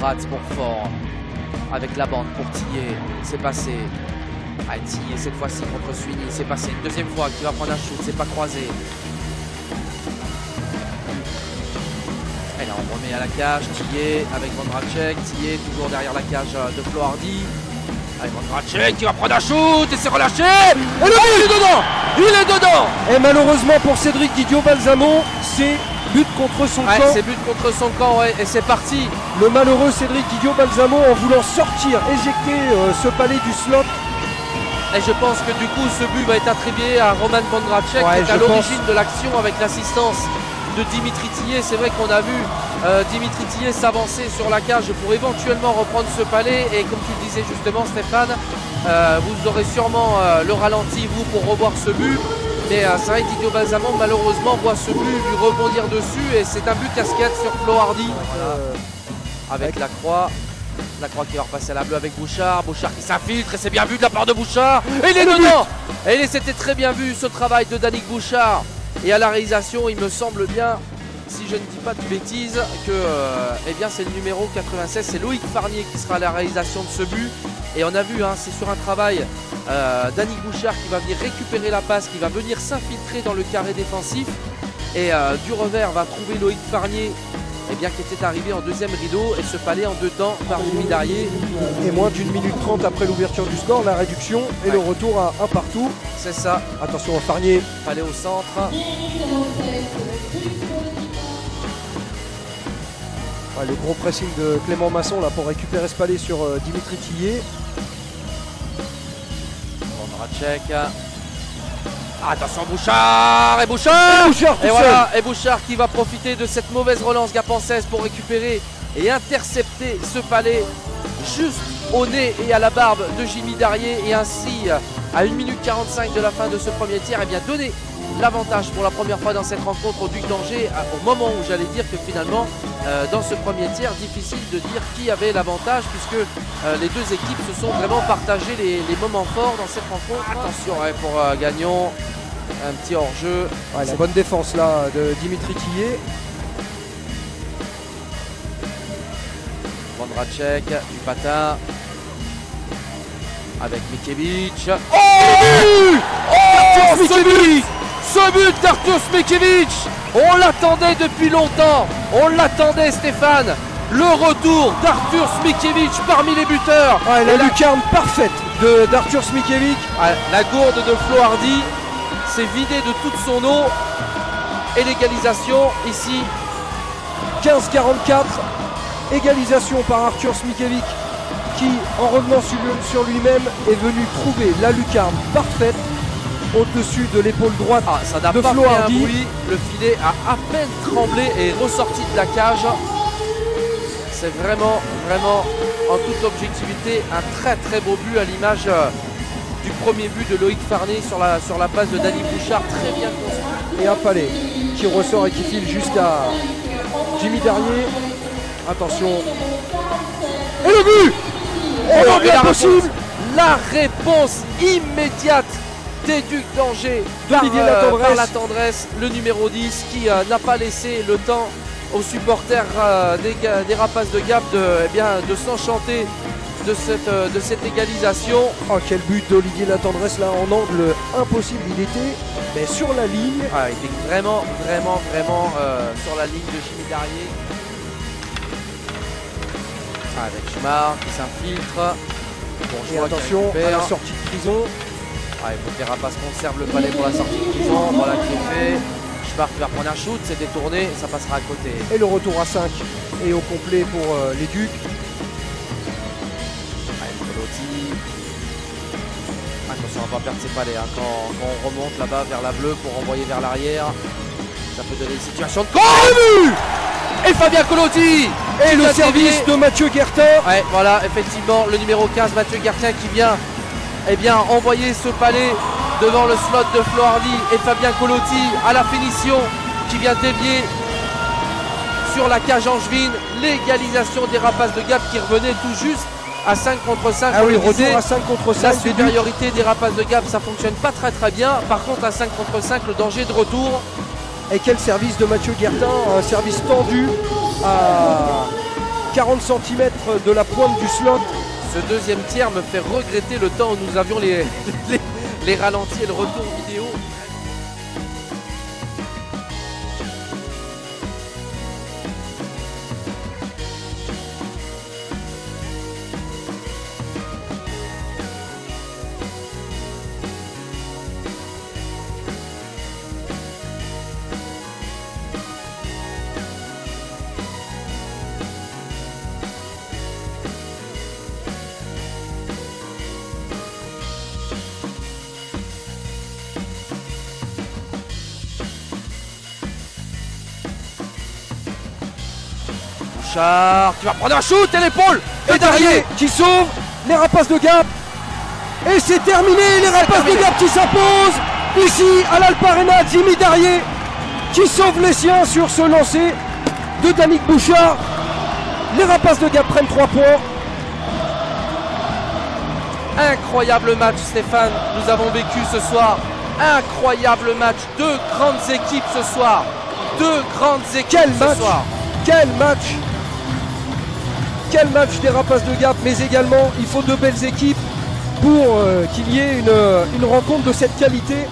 Prats pour Fort. Avec la bande pour Tillet. C'est passé. Ah, Tillet cette fois-ci contre Sweeney. C'est passé une deuxième fois qui va prendre un shoot. C'est pas croisé. Et là on remet à la cage. Tillet avec Vondracek. Tillet toujours derrière la cage de Flo Hardy. Avec Vondracek qui va prendre un shoot et c'est relâché. Et le but, il est dedans. Il est dedans. Et malheureusement pour Cédric Didio-Balsamo, c'est but contre son camp. C'est but contre son camp, ouais, et c'est parti. Le malheureux Cédric Didio-Balsamo, en voulant sortir, éjecter ce palais du slot. Et je pense que du coup ce but va être attribué à Roman Vondracek, qui est à l'origine de l'action avec l'assistance de Dimitri Tillet. C'est vrai qu'on a vu Dimitri Tillet s'avancer sur la cage pour éventuellement reprendre ce palais. Et comme tu le disais justement Stéphane, vous aurez sûrement le ralenti vous pour revoir ce but. Mais c'est vrai que Didio-Balsamo malheureusement voit ce but lui rebondir dessus. Et c'est un but casquette sur Flo Hardy. Avec la croix. La croix qui va repasser à la bleue avec Bouchard. Bouchard qui s'infiltre et c'est bien vu de la part de Bouchard. Et il est dedans. Et c'était très bien vu ce travail de Danick Bouchard. Et à la réalisation, il me semble bien, si je ne dis pas de bêtises, que eh bien c'est le numéro 96, c'est Loïc Farnier qui sera à la réalisation de ce but. Et on a vu, hein, c'est sur un travail Danick Bouchard qui va venir récupérer la passe, qui va venir s'infiltrer dans le carré défensif. Et du revers va trouver Loïc Farnier, eh bien, qui était arrivé en deuxième rideau et ce palais en deux temps par Jimmy Darrier. Et moins d'1 minute 30 après l'ouverture du score, la réduction et le retour à 1 partout. C'est ça. Attention à Farnier. Palais au centre. Ouais, le gros pressing de Clément Masson là pour récupérer ce palais sur Dimitri Tillet. Vondracek. Attention Bouchard et Bouchard et voilà, et Bouchard qui va profiter de cette mauvaise relance gapençaise pour récupérer et intercepter ce palais juste au nez et à la barbe de Jimmy Darrier et ainsi à 1 minute 45 de la fin de ce premier tiers et bien donner l'avantage pour la première fois dans cette rencontre au Duc d'Angers au moment où j'allais dire que finalement dans ce premier tiers difficile de dire qui avait l'avantage puisque les deux équipes se sont vraiment partagées les moments forts dans cette rencontre. Attention pour Gagnon, un petit hors-jeu. Ouais, la bonne défense là de Dimitri Tillet. Vondracek, du patin avec Mikiewicz. Ce but d'Artur Smikiewicz, on l'attendait depuis longtemps, on l'attendait Stéphane, le retour d'Artur Smikiewicz parmi les buteurs. Ouais, la lucarne parfaite d'Artur Smikiewicz. La gourde de Flo Hardy s'est vidée de toute son eau et l'égalisation ici. 15-44, égalisation par Artur Smikiewicz qui en revenant sur lui-même est venu trouver la lucarne parfaite au-dessus de l'épaule droite ça n'a de pas Flo fait Hardy. Un bruit. Le filet a à peine tremblé et est ressorti de la cage. C'est vraiment en toute objectivité un très beau but à l'image du premier but de Loïc Farnier sur la passe de Danick Bouchard, très bien construit. Et un palais qui ressort et qui file jusqu'à Jimmy Darrier. Attention. Et le but. Oh, bien possible. La réponse immédiate des Ducs d'Angers par la tendresse, le numéro 10 qui n'a pas laissé le temps aux supporters des Rapaces de Gap de s'enchanter de cette égalisation. Oh, quel but d'Olivier Latendresse là en angle impossible, il était sur la ligne. Il était vraiment sur la ligne de Jimmy Darrier. Avec Schmar qui s'infiltre. Et attention à la sortie de prison. Il faut que les Rapaces conservent le palais pour la sortie de prison. Voilà qui est fait. Schmar qui va prendre un shoot, c'est détourné, ça passera à côté. Et le retour à 5 et au complet pour les Ducs. Attention, on va pas perdre ses palais quand on remonte là-bas vers la bleue pour envoyer vers l'arrière. Ça peut donner une situation de corps. Et Fabien Colotti. Et le service de Mathieu Guertin. Ouais, voilà, effectivement, le numéro 15, Mathieu Guertin qui vient envoyer ce palais devant le slot de Flo Hardy. Et Fabien Colotti à la finition qui vient dévier sur la cage angevine. L'égalisation des Rapaces de Gap qui revenait tout juste à 5 contre 5. Ah oui, retour à 5 contre 5. La supériorité des Rapaces de Gap, ça fonctionne pas très bien. Par contre, à 5 contre 5, le danger de retour. Et quel service de Mathieu Guertin, un service tendu 40 cm de la pointe du slot. Ce deuxième tiers me fait regretter le temps où nous avions les ralentis et le retour vidéo. Bouchard qui va prendre un shoot et l'épaule. Et Darrier qui sauve les Rapaces de Gap. Et c'est terminé, les Rapaces de Gap qui s'imposent ici à l'Alparena. Jimmy Darrier qui sauve les siens sur ce lancer de Danick Bouchard. Les Rapaces de Gap prennent 3 points. Incroyable match, Stéphane, nous avons vécu ce soir. Incroyable match, deux grandes équipes ce soir. Deux grandes équipes ce soir. Quel match! Quel match des Rapaces de Gap, mais également il faut de belles équipes pour qu'il y ait une rencontre de cette qualité.